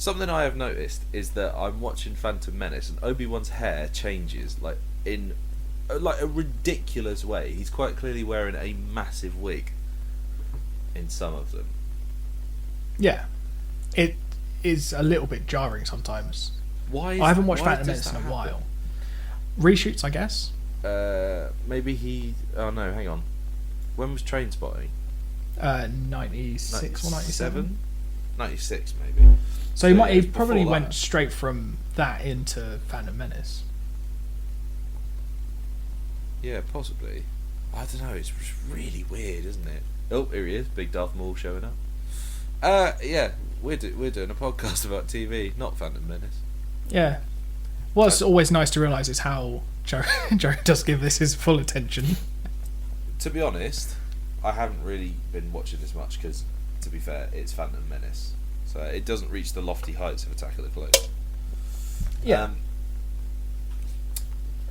Something I have noticed is that I'm watching Phantom Menace and Obi-Wan's hair changes like in like a ridiculous way. He's quite clearly wearing a massive wig in some of them. Yeah, it is a little bit jarring sometimes. Why? I haven't watched why Phantom does Menace in that a happen? while. Reshoots, I guess. Maybe he. Oh no, hang on. When was Train Spotting? 96 or 97. 96 maybe. So he it's probably before went that. straight from that into Phantom Menace. Yeah, possibly. I don't know. It's really weird, isn't it? Oh, here he is, Big Darth Maul showing up. Yeah, we're doing a podcast about TV, not Phantom Menace. Yeah. What's always nice to realise is how Joe does give this his full attention. To be honest, I haven't really been watching as much because, to be fair, it's Phantom Menace, so it doesn't reach the lofty heights of Attack of the Clones. Yeah.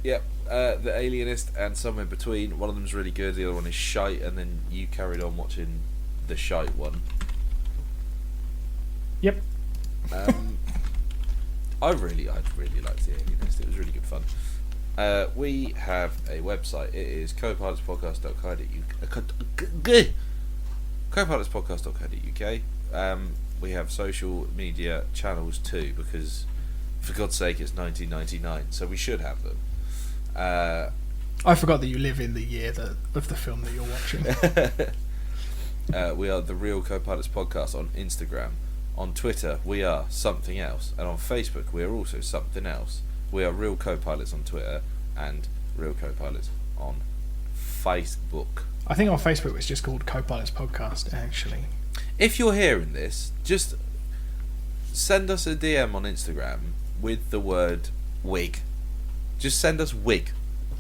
Yep. The Alienist and Somewhere Between. One of them's really good. The other one is shite, and then you carried on watching the shite one. Yep. I'd really liked The Alienist. It was really good fun. We have a website. It is copilotspodcast.co.uk. We have social media channels too, because for God's sake it's 1999, so we should have them. I forgot that you live in the year of the film that you're watching. We are the Real Co-Pilots Podcast on Instagram. On Twitter, we are something else, and on Facebook, we are also something else. We are Real Co-Pilots on Twitter and Real Co-Pilots on Facebook. I think on Facebook it's just called Co-Pilots Podcast, actually. If you're hearing this, just send us a DM on Instagram with the word wig. Just send us wig,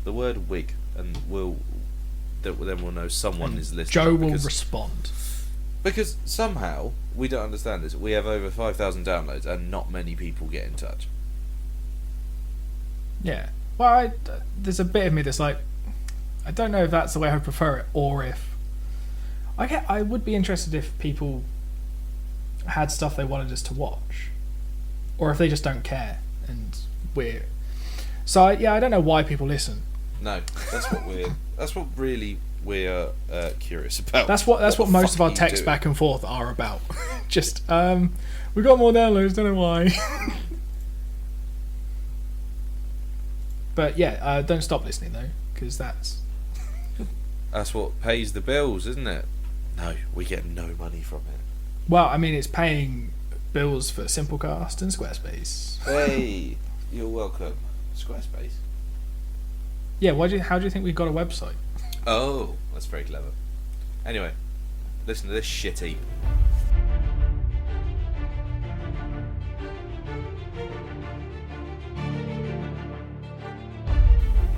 the word wig, and then we'll know someone is listening. Joe will respond. Because somehow, we don't understand this, we have over 5,000 downloads and not many people get in touch. Yeah. Well, there's a bit of me that's like, I don't know if that's the way I prefer it, or if I would be interested if people had stuff they wanted us to watch, or if they just don't care and we're. So I don't know why people listen. No, that's what really we're curious about. That's what most of our texts back and forth are about. Just we got more downloads, don't know why. But yeah, don't stop listening though, because that's what pays the bills, isn't it? No, we get no money from it. Well, I mean, it's paying bills for Simplecast and Squarespace. Hey, you're welcome. Squarespace. Yeah, how do you think we got a website? Oh, that's very clever. Anyway, listen to this shit heap.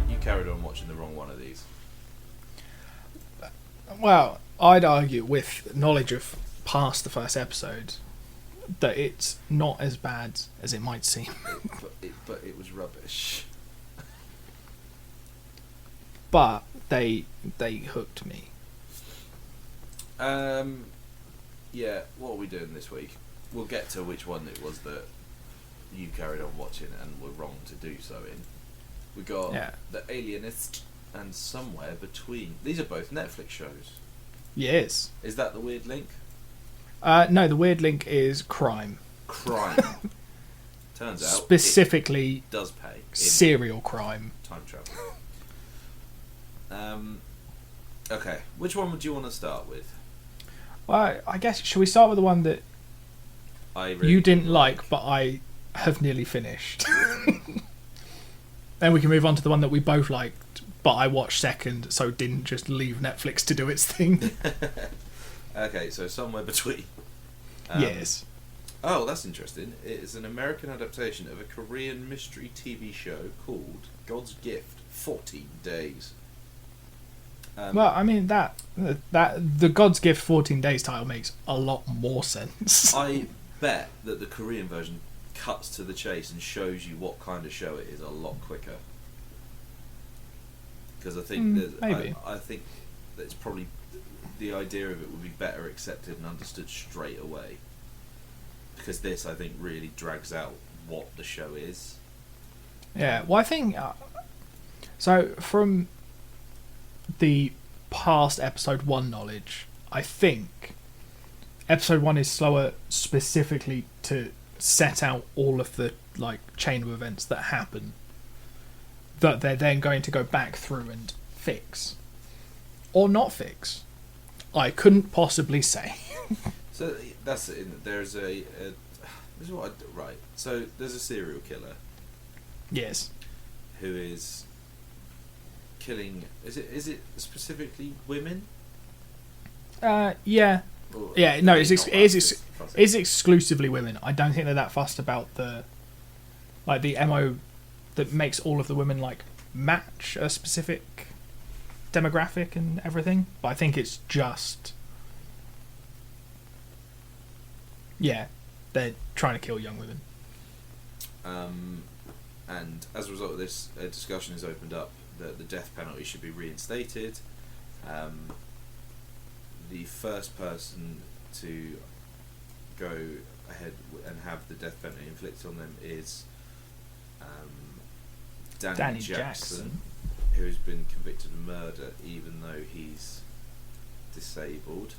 You carried on watching the wrong one of these. Well, I'd argue with knowledge of past the first episode that it's not as bad as it might seem. But it was rubbish. But they hooked me. Yeah, what are we doing this week? We'll get to which one it was that you carried on watching and were wrong to do so in. We got The Alienist and Somewhere Between. These are both Netflix shows. Yes. Is that the weird link? No, the weird link is crime. Crime. Turns out specifically it does pay. Serial crime. Time travel. Okay, which one would you want to start with? Well, I guess, should we start with the one that you didn't like, but I have nearly finished? Then we can move on to the one that we both liked, but I watched second, so didn't just leave Netflix to do its thing. Okay, so Somewhere Between. Yes. Oh, that's interesting. It is an American adaptation of a Korean mystery TV show called God's Gift, 14 Days. Well, I mean, that the God's Gift 14 Days title makes a lot more sense. I bet that the Korean version cuts to the chase and shows you what kind of show it is a lot quicker. Because I think maybe. I think that it's probably the idea of it would be better accepted and understood straight away. because this, I think, really drags out what the show is. Yeah, well, I think... so, from the past episode 1 knowledge, I think episode 1 is slower specifically to set out all of the chain of events that happen that they're then going to go back through and fix. Or not fix. I couldn't possibly say. So that's it. There's this is what right. So there's a serial killer. Yes. Who is killing? Is it specifically women? Yeah. Or yeah. No, it is exclusively women. I don't think they're that fussed about the MO that makes all of the women match a specific demographic and everything. But I think it's just. Yeah, they're trying to kill young women. And as a result of this, a discussion has opened up that the death penalty should be reinstated. The first person to go ahead and have the death penalty inflicted on them is Danny Jackson, who has been convicted of murder even though he's disabled.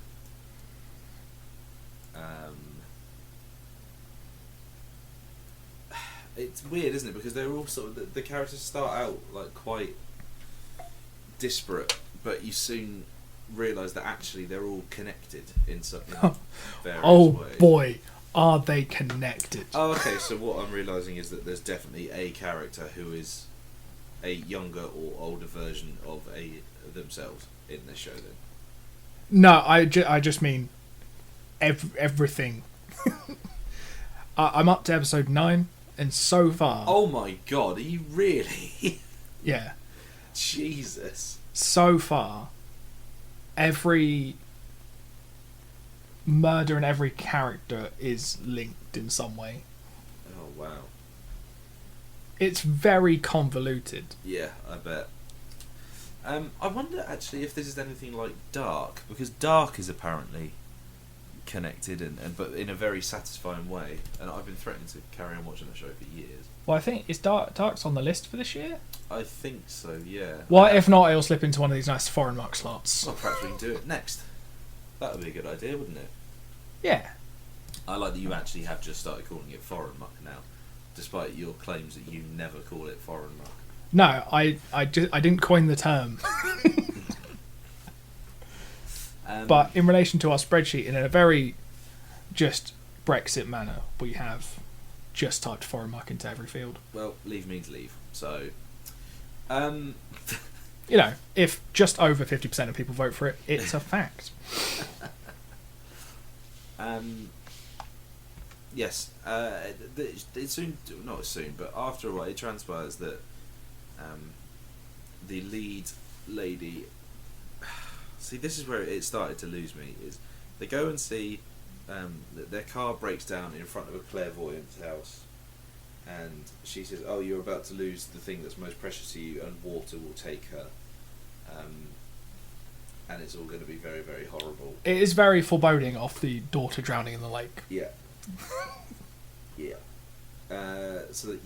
It's weird, isn't it? Because they're all sort of the characters start out quite disparate, but you soon realise that actually they're all connected in some various ways. Boy, are they connected? Oh, okay. So what I'm realising is that there's definitely a character who is a younger or older version of themselves in this show. Then. No, I just mean everything. I'm up to episode 9. And so far... Oh my god, are you really? Yeah. Jesus. So far, every murder and every character is linked in some way. Oh, wow. It's very convoluted. Yeah, I bet. I wonder, actually, if this is anything like Dark, because Dark is apparently connected but in a very satisfying way, and I've been threatening to carry on watching the show for years. Well, I think Dark's on the list for this year. I think so, yeah. Well, if not, it'll slip into one of these nice foreign muck slots. Well, perhaps we can do it next. That would be a good idea, wouldn't it? Yeah. I like that you actually have just started calling it foreign muck now, despite your claims that you never call it foreign muck. No, I didn't coin the term. But in relation to our spreadsheet, in a very just Brexit manner, we have just typed foreign muck into every field. Well, leave means leave. So, if just over 50% of people vote for it, it's a fact. Yes. It's soon, not soon, but after a while, it transpires that the lead lady. See, this is where it started to lose me. Is they go and see that their car breaks down in front of a clairvoyant's house, and she says, "Oh, you're about to lose the thing that's most precious to you, and water will take her." And it's all going to be very, very horrible. It is very foreboding of the daughter drowning in the lake. Yeah. Yeah. So.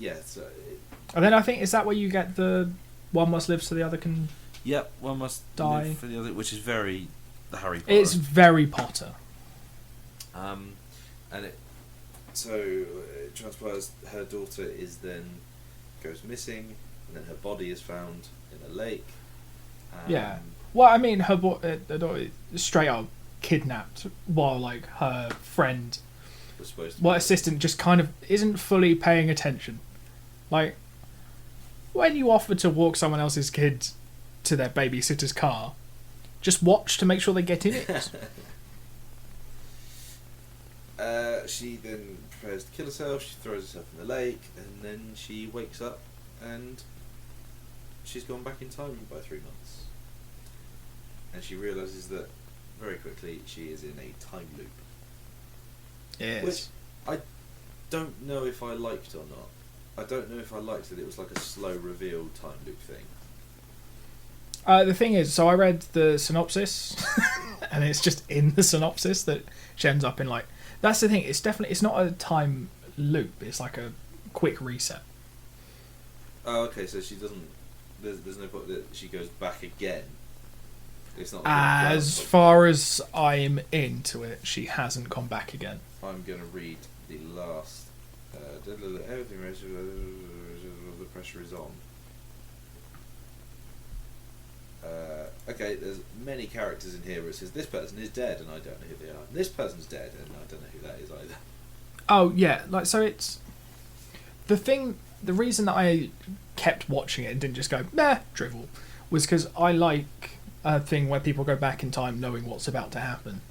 And then I think, is that where you get the one must live so the other can... Yep, one must die live for the other, which is very the Harry Potter. It's very Potter. And it transpires her daughter goes missing, and then her body is found in a lake. Yeah. Well, I mean, her daughter is straight up kidnapped while her friend, was supposed to assistant, just kind of isn't fully paying attention. When you offer to walk someone else's kid to their babysitter's car, just watch to make sure they get in it. She then prepares to kill herself. She throws herself in the lake, and then she wakes up, and she's gone back in time by 3 months. And she realises that very quickly she is in a time loop. Yes. Which I don't know if I liked or not. I don't know if I liked that it was like a slow reveal time loop thing. The thing is, so I read the synopsis, and it's just in the synopsis that she ends up in That's the thing. It's not a time loop. It's like a quick reset. Oh, okay. So she doesn't. There's no point that she goes back again. It's not. As far as I'm into it, she hasn't gone back again. I'm gonna read the last. Everything. The pressure is on. Okay, there's many characters in here where it says this person is dead and I don't know who they are. This person's dead and I don't know who that is either. Oh yeah, like so it's the thing. The reason that I kept watching it and didn't just go meh drivel was because I like a thing where people go back in time knowing what's about to happen.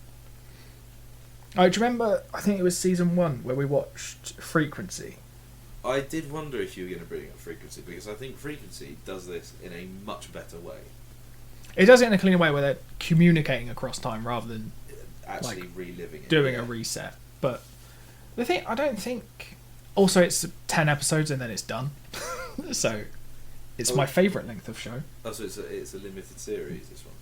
Do you remember? I think it was season 1 where we watched Frequency. I did wonder if you were going to bring up Frequency because I think Frequency does this in a much better way. It does it in a cleaner way where they're communicating across time rather than actually reliving it, doing a reset. But the thing, I don't think. Also, it's 10 episodes and then it's done, so it's my favourite length of show. Oh, so it's a limited series. This one.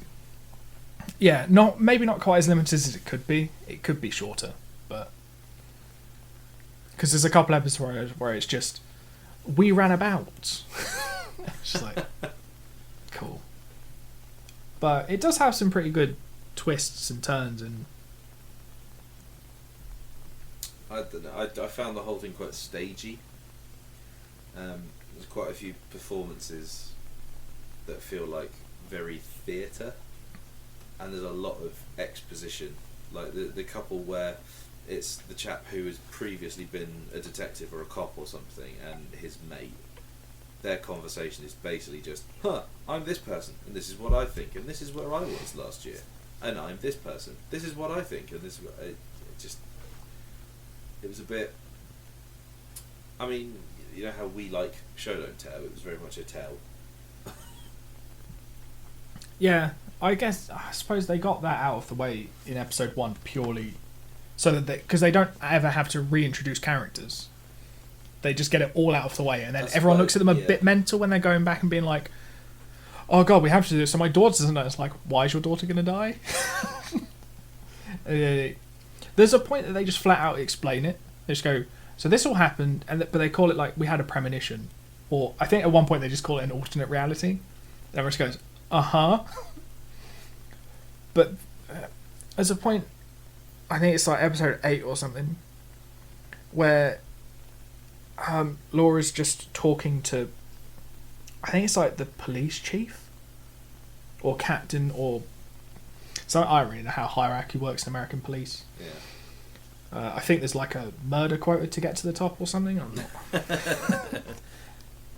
Yeah, maybe not quite as limited as it could be. It could be shorter, but because there's a couple episodes where it's just we ran about. It's just like cool. But it does have some pretty good twists and turns, and I don't know. I found the whole thing quite stagey. There's quite a few performances that feel like very theatre, and there's a lot of exposition. Like the couple where it's the chap who has previously been a detective or a cop or something, and his mate. Their conversation is basically just, I'm this person, and this is what I think, and this is where I was last year, and I'm this person. This is what I think, and this is what it was a bit. I mean, you know how we like show don't tell. It was very much a tell. Yeah, I suppose they got that out of the way in episode 1 purely so that because they don't ever have to reintroduce characters. They just get it all out of the way, and then everyone looks at them a bit mental when they're going back and being like, "Oh God, we have to do this." So my daughter doesn't know. It's like, why is your daughter going to die? There's a point that they just flat out explain it. They just go, "So this all happened," but they call it like we had a premonition, or I think at one point they just call it an alternate reality. And everyone just goes, "Uh-huh." But there's a point, I think it's like episode 8 or something, where Laura's just talking to, I think it's like the police chief or captain or so. I don't really know how hierarchy works in American police. Yeah. I think there's like a murder quota to get to the top or something. I'm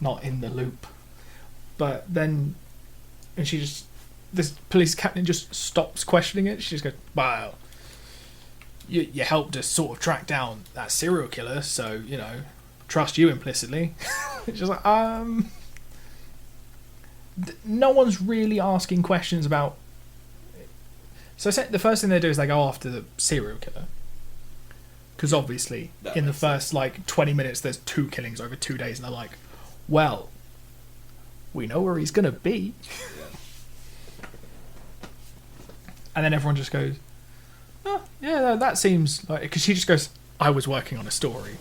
not in the loop. But then, and this police captain just stops questioning it. She just goes, "Wow, you helped us sort of track down that serial killer, so trust you implicitly." It's just like no one's really asking questions about. So the first thing they do is they go after the serial killer, because obviously in the first 20 minutes there's 2 killings over 2 days, and they're like, well, we know where he's gonna be. Yeah. And then everyone just goes, "Oh yeah, that seems like," because she just goes, "I was working on a story."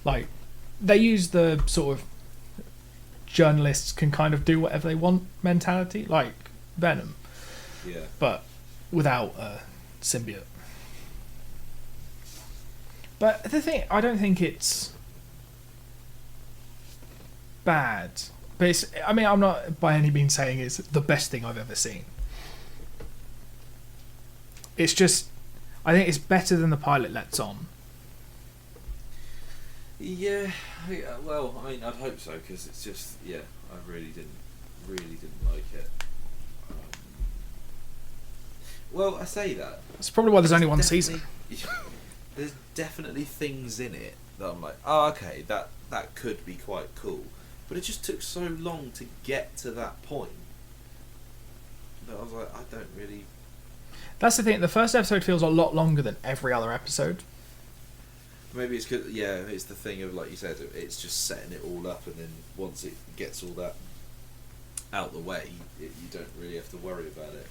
Like, they use the sort of journalists can kind of do whatever they want mentality, like Venom. Yeah. But without a symbiote. But the thing, I don't think it's bad. But I'm not by any means saying it's the best thing I've ever seen. It's just, I think it's better than the pilot lets on. Yeah, well, I mean, I'd hope so, because it's just, I really didn't like it. Well, I say that. That's probably why there's only one season. There's definitely things in it that I'm like, oh, okay, that could be quite cool. But it just took so long to get to that point that I was like, I don't really... That's the thing, the first episode feels a lot longer than every other episode. Maybe it's because, it's the thing of, like you said, it's just setting it all up, and then once it gets all that out the way, you don't really have to worry about it.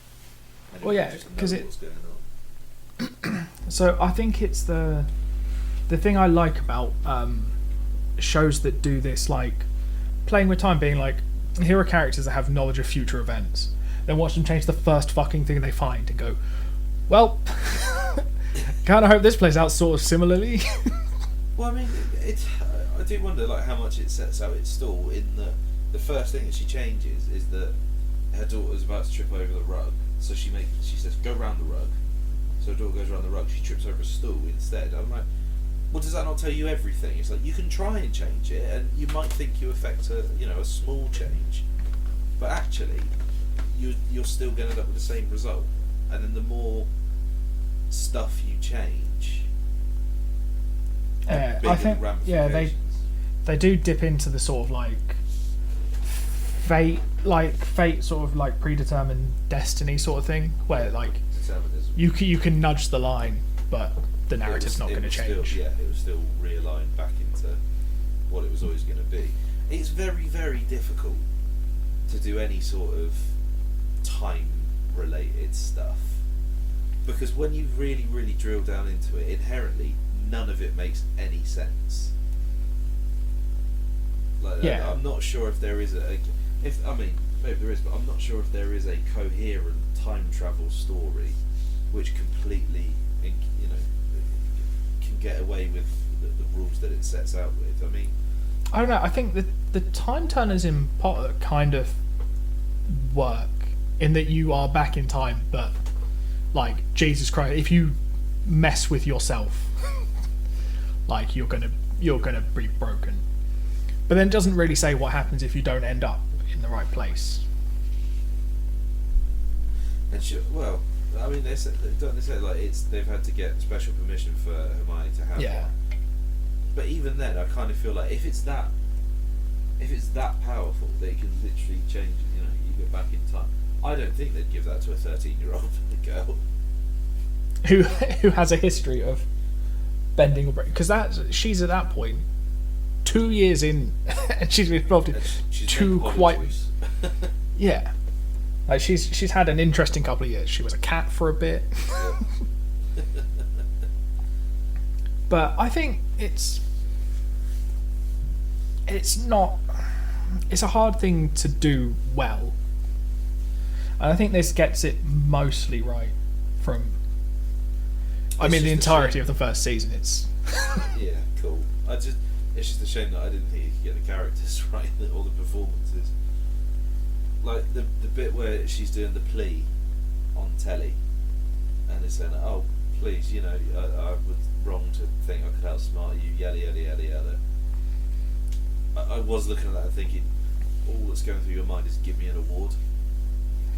Well, yeah, because what's going So I think it's the thing I like about shows that do this, like playing with time, being like, here are characters that have knowledge of future events, then watch them change the first fucking thing they find and go, well, kind of hope this plays out sort of similarly. Well, I mean, I do wonder like how much it sets out its stall in the first thing that she changes is that her daughter's about to trip over the rug, so she says go round the rug, so her daughter goes around the rug, she trips over a stool instead. I'm like, well, does that not tell you everything? It's like, you can try and change it, and you might think you affect a small change, but actually you're still going to end up with the same result. And then the more stuff you change, I think they do dip into the sort of like fate sort of like predetermined destiny sort of thing, where like you can nudge the line, but the narrative's not going to change. It was still realigned back into what it was always going to be. It's very, very difficult to do any sort of time-related stuff, because when you really, really drill down into it, inherently none of it makes any sense. Like, I'm not sure if there is maybe there is, but I'm not sure if there is a coherent time travel story which completely, can get away with the rules that it sets out with. I mean, I don't know. I think the time turners in Potter kind of work in that you are back in time, but like, Jesus Christ, if you mess with yourself, like you're gonna be broken. But then it doesn't really say what happens if you don't end up in the right place. And well, I mean, they say like they've had to get special permission for Hermione to have one. But even then, I kind of feel like if it's that powerful that it can literally change, you go back in time, I don't think they'd give that to a 13-year-old girl who has a history of bending or breaking, because she's at that point 2 years in and she's been involved in two quite yeah, like she's had an interesting couple of years. She was a cat for a bit. But I think it's a hard thing to do well, and I think this gets it mostly right from the entirety of the first season. It's yeah, cool. It's just a shame that I didn't think you could get the characters right or the performances. Like the bit where she's doing the plea on telly, and it's saying, "Oh, please, I was wrong to think I could outsmart you." Yada yada yada yada. I was looking at that and thinking, all that's going through your mind is, give me an award.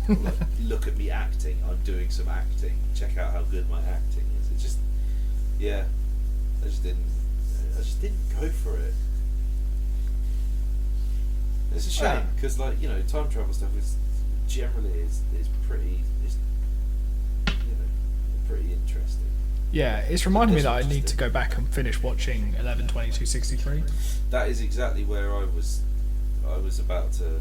Like, look at me acting. I'm doing some acting. Check out how good my acting is. It just, I just didn't go for it. It's a shame because, time travel stuff is generally pretty interesting. Yeah, it's reminding me that I need to go back and finish watching 11/22/63. That is exactly where I was about to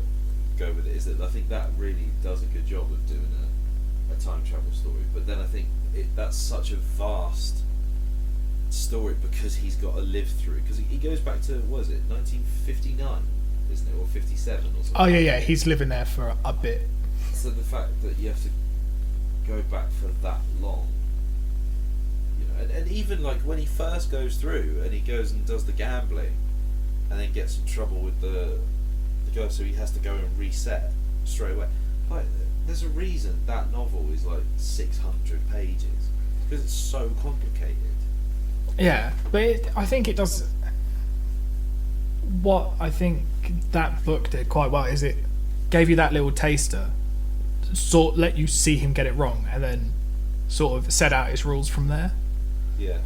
go with it. Is that I think that really does a good job of doing a time travel story, but then I think that's such a vast story because he's got to live through. Because he goes back to 1959, isn't it, or 57 or something? Oh yeah, he's living there for a bit. So the fact that you have to go back for that long. And even like when he first goes through and he goes and does the gambling and then gets in trouble with the girl, so he has to go and reset straight away. Like, there's a reason that novel is like 600 pages because it's so complicated. Yeah, but I think it does. What I think that book did quite well is it gave you that little taster, let you see him get it wrong, and then sort of set out his rules from there. Yeah.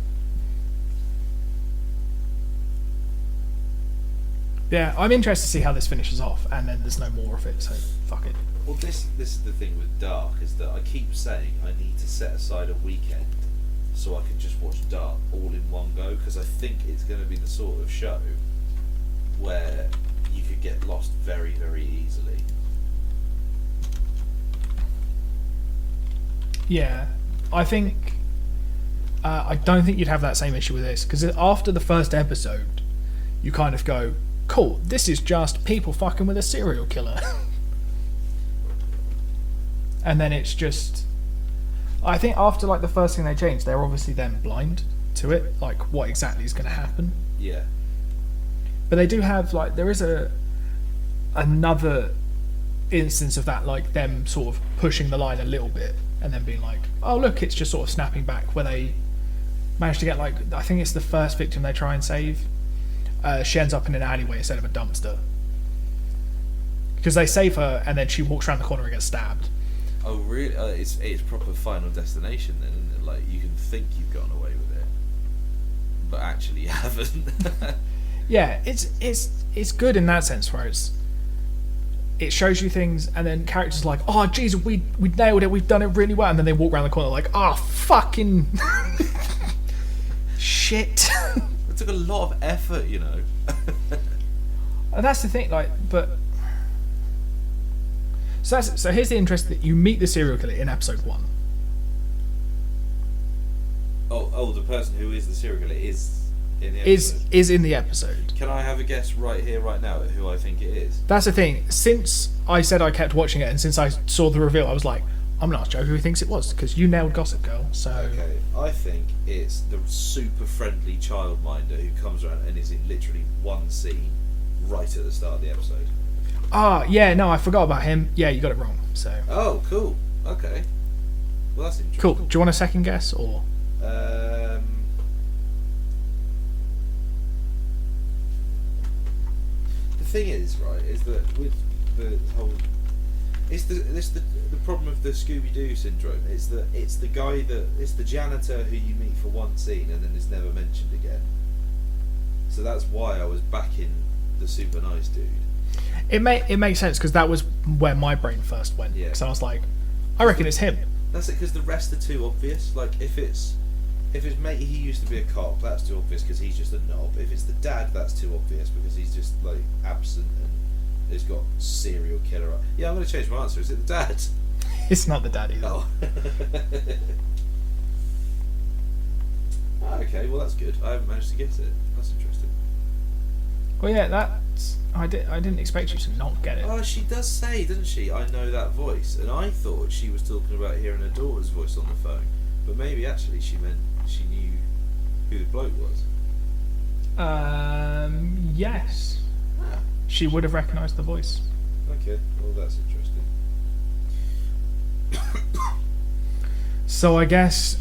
Yeah, I'm interested to see how this finishes off, and then there's no more of it, so fuck it. Well, this is the thing with Dark, is that I keep saying I need to set aside a weekend so I can just watch Dark all in one go, because I think it's going to be the sort of show where you could get lost very, very easily. Yeah, I think I don't think you'd have that same issue with this, because after the first episode, you kind of go, cool, this is just people fucking with a serial killer. And then it's just... I think after like the first thing they changed, they're obviously then blind to it, like what exactly is going to happen. Yeah. But they do have, like, there is another instance of that, like them sort of pushing the line a little bit and then being like, oh look, it's just sort of snapping back, where they manage to get, like, I think it's the first victim they try and save. She ends up in an alleyway instead of a dumpster. Because they save her and then she walks around the corner and gets stabbed. Oh really? It's proper Final Destination then, isn't it? Like, you can think you've gotten away with it, but actually you haven't. Yeah, it's good in that sense, where it shows you things, and then characters are like, oh jeez, we nailed it, we've done it really well, and then they walk around the corner like, oh fucking shit. It took a lot of effort, you know. And that's the thing, like, but so here's the interest, that you meet the serial killer in episode 1. Oh, the person who is the serial killer is in the episode. Is in the episode. Can I have a guess right here, right now, at who I think it is? That's the thing. Since I said I kept watching it, and since I saw the reveal, I was like, I'm not sure who he thinks it was, because you nailed Gossip Girl. So okay, I think it's the super friendly childminder who comes around and is in literally one scene right at the start of the episode. Ah, yeah, no, I forgot about him. Yeah, you got it wrong. So. Oh, cool. Okay. Well, that's interesting. Cool. Do you want a second guess, or? The thing is, right, is that with the whole, it's the problem of the Scooby-Doo syndrome. It's the guy it's the janitor who you meet for one scene and then is never mentioned again. So that's why I was backing the super nice dude. It makes sense, because that was where my brain first went. Yeah. So I was like, I reckon it's him. That's it, because the rest are too obvious. Like, if it's mate, he used to be a cop, that's too obvious because he's just a knob. If it's the dad, that's too obvious because he's just like absent and he's got serial killer. Yeah, I'm going to change my answer. Is it the dad? It's not the dad either. Oh. Okay, well that's good. I haven't managed to get it. That's interesting. Well, yeah, I didn't expect you to not get it. Oh, she does say, doesn't she? I know that voice, and I thought she was talking about hearing her daughter's voice on the phone, but maybe actually she meant she knew who the bloke was. Yes. Ah. She would have recognised the voice. Okay, well that's interesting. So I guess,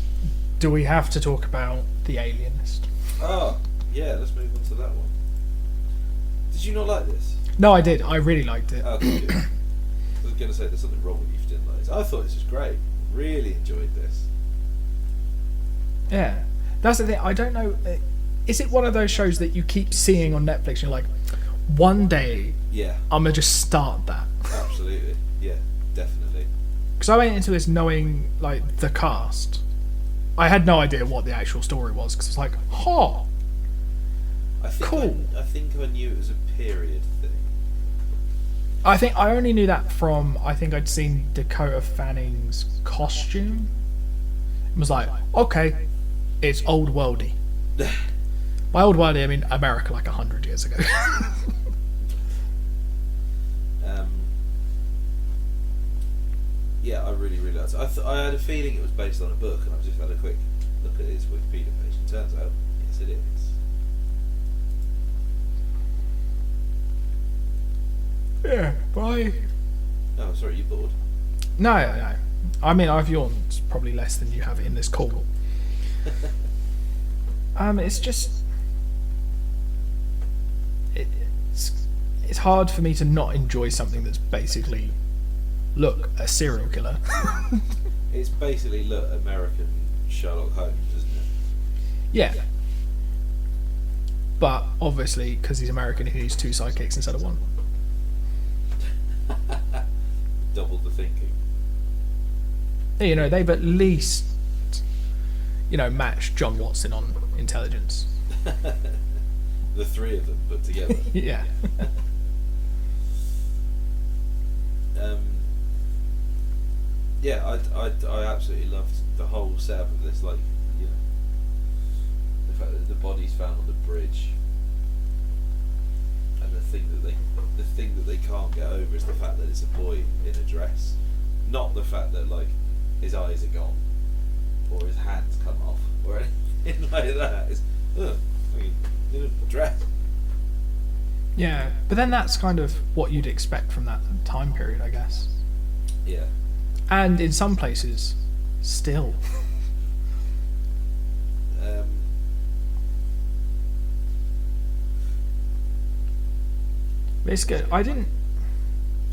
do we have to talk about The Alienist? Oh, yeah, let's move on to that one. Did you not like this? No, I did. I really liked it. Oh, good. I was going to say there's something wrong with you if you didn't like this. I thought this was great. Really enjoyed this. Yeah. That's the thing. I don't know. Is it one of those shows that you keep seeing on Netflix and you're like, one day I'm going to just start that? Absolutely. Yeah, definitely. Because I went into this knowing, like, the cast. I had no idea what the actual story was, because it's like, cool. I think I knew it was a period thing. I think I only knew that from, I think I'd seen Dakota Fanning's costume. It was like, okay, it's old worldy. By old worldy, I mean America, like 100 years ago. Yeah, I really liked it. I had a feeling it was based on a book, and I've just had a quick look at his Wikipedia page. It turns out, yes, it is. Yeah, bye. Oh, sorry, you bored? No. I mean, I've yawned probably less than you have in this call. It's just... It's hard for me to not enjoy something that's basically, look, a serial killer. It's basically, look, American Sherlock Holmes, isn't it? Yeah. But, obviously, because he's American, he needs 2 sidekicks instead of 1. Double the thinking. You know, they've at least, matched John Watson on intelligence. The 3 of them put together. Yeah. Yeah, I absolutely loved the whole setup of this. Like, fact that the body's found on the bridge, and the thing that they can't get over is the fact that it's a boy in a dress, not the fact that like his eyes are gone, or his hands come off, or anything like that. It's in a dress. Yeah, but then that's kind of what you'd expect from that time period, I guess. Yeah. And in some places, still. It's good. I didn't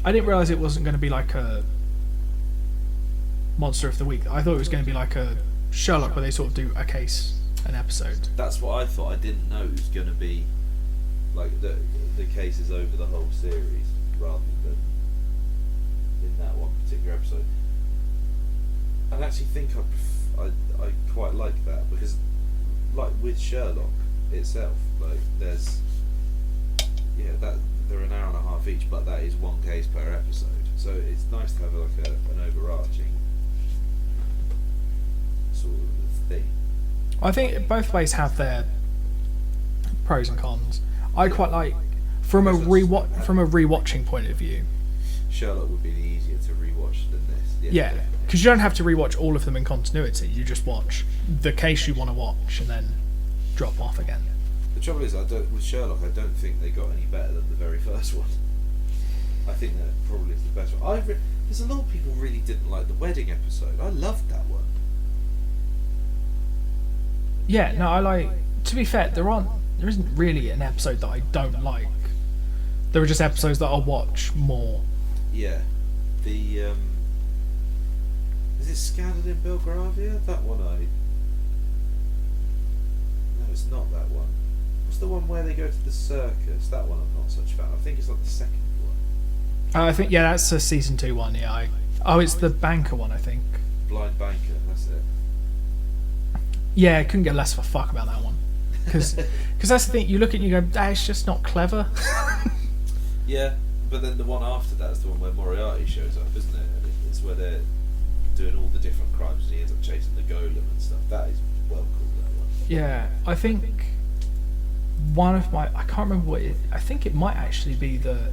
realise it wasn't going to be like a Monster of the Week. I thought it was going to be like a Sherlock, where they sort of do a case an episode. That's what I thought. I didn't know it was going to be like the cases over the whole series rather than in that one particular episode. I actually think I quite like that, because like with Sherlock itself, like there's that they're an hour and a half each, but that is one case per episode, so it's nice to have like an overarching sort of thing. I think both ways have their pros and cons. I quite like from a rewatching point of view. Sherlock would be easier to rewatch than this. Yeah, because you don't have to rewatch all of them in continuity. You just watch the case you want to watch and then drop off again. The trouble is, with Sherlock, I don't think they got any better than the very first one. I think that probably is the best one. There's a lot of people really didn't like the wedding episode. I loved that one. Yeah, no, I like. To be fair, there isn't really an episode that I don't like. There are just episodes that I'll watch more. Yeah, is it Scandal in Belgravia? That one No, it's not that one. What's the one where they go to the circus? That one I'm not such a fan. I think it's like the second one. I think that's a season 2 one. Yeah. It's the banker one, I think. Blind Banker. That's it. Yeah, I couldn't get less of a fuck about that one. Because that's the thing, you look at it and you go, it's just not clever. Yeah, but then the one after that is the one where Moriarty shows up, isn't it? And it's where they're doing all the different crimes and he ends up chasing the golem and stuff. That is well cool, that one. Yeah, I think one of my... I can't remember what it... I think it might actually be the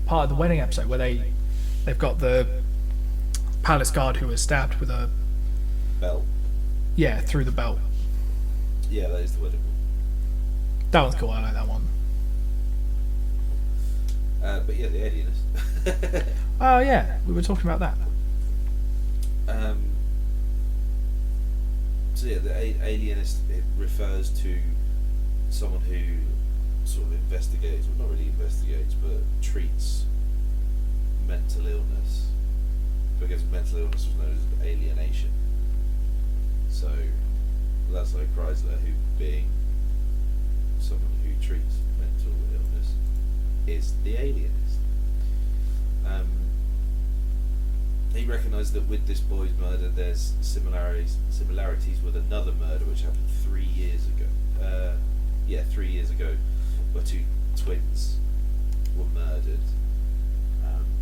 part of the wedding episode where they've got the palace guard who was stabbed with a... belt. Yeah, through the belt. Yeah, that is the wedding one. That one's cool, I like that one. But yeah, the Alienist. Oh yeah, we were talking about that. So yeah, the Alienist, it refers to someone who sort of investigates, well not really investigates, but treats mental illness, because mental illness was known as alienation. So that's like Chrysler, who being someone who treats mental illness is the Alienist. He recognised that with this boy's murder there's similarities with another murder which happened 3 years ago. 3 years ago, where 2 twins were murdered.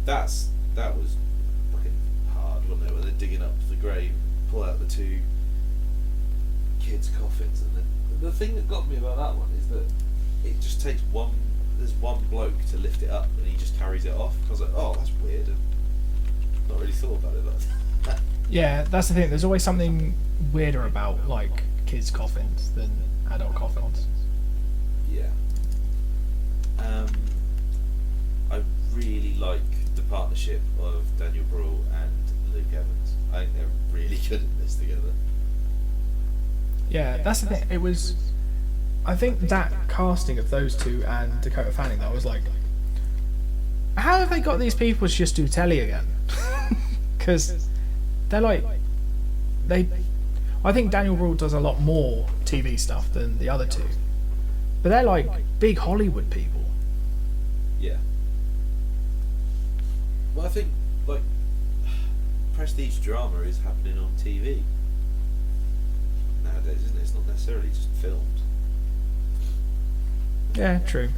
That was fucking hard, wasn't it? When they're digging up the grave, pull out the 2 kids' coffins, and then the thing that got me about that one is that it just takes there's one bloke to lift it up and he just carries it off. I was like, oh, that's weird, and not really thought about it like that. Yeah, that's the thing, there's always something weirder about like kids' coffins than adult coffins. Yeah. I really like the partnership of Daniel Bruhl and Luke Evans. I think they're really good in this together. Yeah, that's the thing. It was, I think that casting of those 2 and Dakota Fanning, that was like, how have they got these people to just do telly again? Because they're like, I think Daniel Bruhl does a lot more TV stuff than the other 2, but they're like big Hollywood people. Yeah. Well, I think like prestige drama is happening on TV nowadays, isn't it? It's not necessarily just filmed. Yeah, true.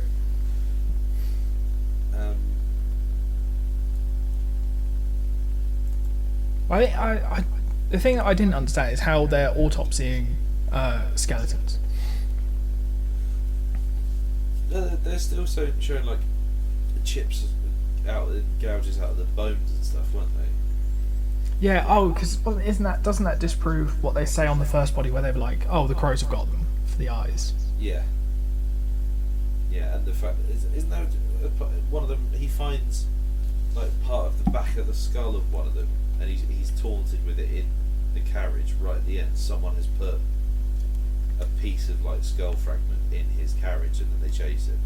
I think the thing that I didn't understand is how they're autopsying skeletons. No, they're still showing like chips out, gouges out of the bones and stuff, weren't they? Yeah. Oh, because doesn't that disprove what they say on the first body where they were like, oh, the crows have got them for the eyes. Yeah. Yeah, and the fact isn't there one of them? He finds like part of the back of the skull of one of them, and he's taunted with it in the carriage right at the end. Someone has put a piece of like skull fragment in his carriage, and then they chase him.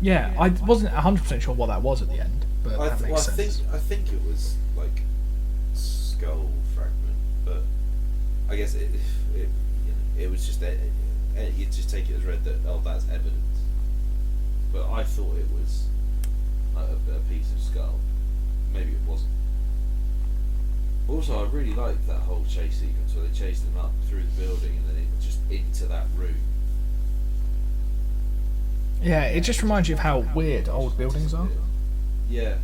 Yeah, I wasn't 100% sure what that was at the end, but that makes sense. I think it was like skull fragment, but I guess it was just you'd just take it as read that that's evidence. But I thought it was like a piece of skull. Maybe it wasn't. Also, I really liked that whole chase sequence where they chased him up through the building and then just into that room. Yeah, it just reminds you of how weird old buildings are. Yeah.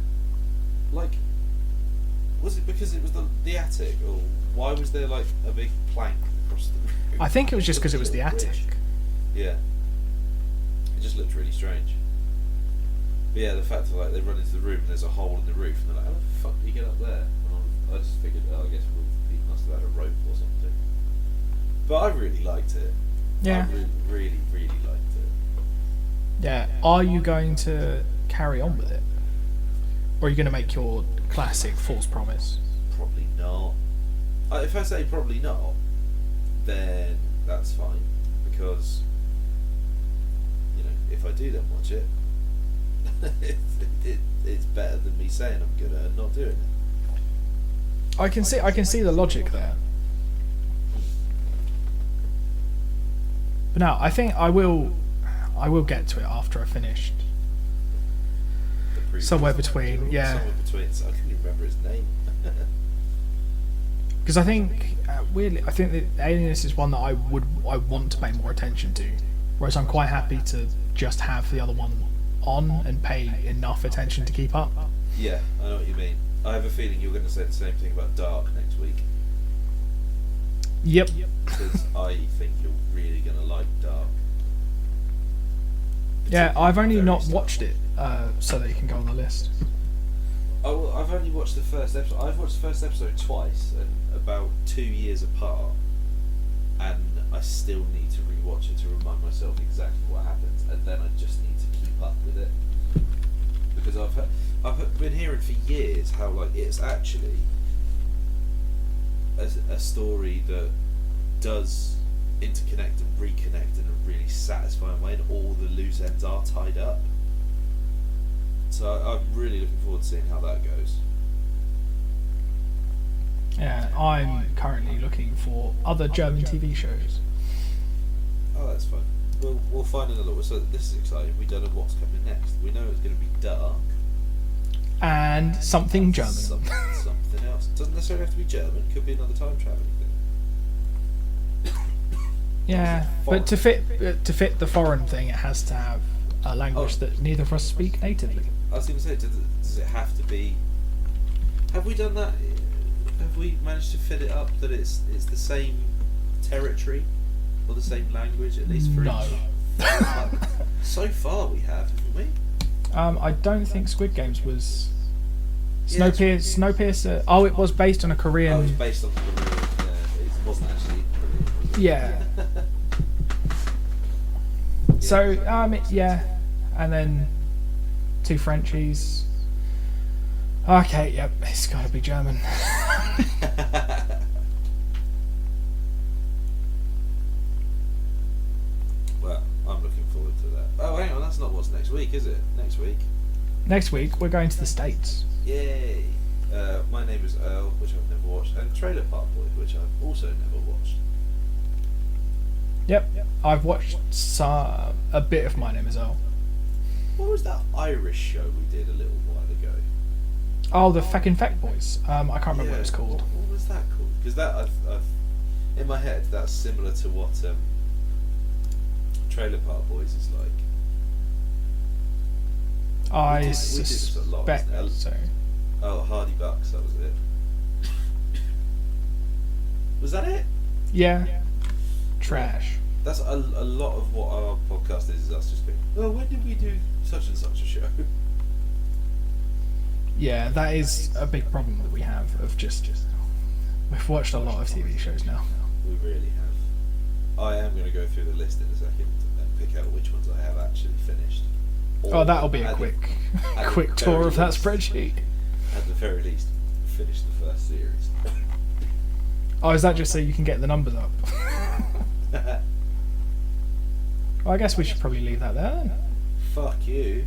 Like, was it because it was the attic, or why was there like a big plank across the room? I think it was just because it was the attic. Yeah. It just looked really strange. But yeah, the fact that like they run into the room and there's a hole in the roof and they're like, how the fuck do you get up there? And I just figured, I guess he must have had a rope or something. But I really liked it. Yeah. I really liked it. Yeah. Are you going to carry on with it? Or are you going to make your classic false promise? Probably not. If I say probably not, then that's fine. Because, if I do then watch it, it's better than me saying I'm gonna and not doing it. I can see the logic there. But no, I think I will get to it after I finished. Somewhere between, yeah. Somewhere between. So I couldn't even remember his name. Because I think weirdly, I think that Alienist is one that I want to pay more attention to, whereas I'm quite happy to just have the other one on and pay enough attention to keep up. Yeah, I know what you mean. I have a feeling you're going to say the same thing about Dark next week. Yep. Because I think you're really going to like Dark. Yeah, I've only not watched it, so that you can go on the list. Oh, well, I've only watched the first episode. I've watched the first episode twice, and about 2 years apart, and I still need to rewatch it to remind myself exactly what happens, and then I just need to keep up with it. Because I've been hearing for years how like it's actually a story that does interconnect and reconnect in a really satisfying way, and all the loose ends are tied up. So I'm really looking forward to seeing how that goes. Yeah, I'm currently looking for other German TV shows. Oh, that's fun. We'll find another one. So this is exciting. We don't know what's coming next. We know it's going to be Dark. And something German. Something else. Doesn't necessarily have to be German. Could be another time traveling thing. Yeah, but to fit the foreign thing, it has to have a language that neither of us speak natively. I was going to say, does it have to be? Have we done that? Have we managed to fit it up that it's the same territory or the same language at least for no. each? So far we have, haven't we? I don't think Squid Games was. Yeah, Snowpiercer. Oh, it was based on a Korean. Oh, it was based on Korean. Yeah, it wasn't actually Korean. Was it? Yeah. So yeah, and then 2 Frenchies. Okay, yep, it's got to be German. Well, I'm looking forward to that. Oh, hang on, that's not what's next week, is it? Next week we're going to the States. Yay! My Name is Earl, which I've never watched, and Trailer Park Boys, which I've also never watched. Yep. I've watched a bit of My Name is Earl. What was that Irish show we did a little while ago? Oh, the Feckin' Feck Boys. I can't remember what it's called. What was that called? Because that, I've in my head, that's similar to what Trailer Park Boys is like. I suspect so. Oh, Hardy Bucks, that was it. Was that it? Yeah. trash. That's a lot of what our podcast is us just being, oh, when did we do such and such a show? Yeah, that is a big problem that we have of just we've watched a lot of TV shows now. We really have. I am going to go through the list in a second and pick out which ones I have actually finished. Oh, that'll be a quick tour of that spreadsheet. At the very least, finish the first series. Oh, is that just so you can get the numbers up? Well, I guess we should probably leave that there then. Fuck you.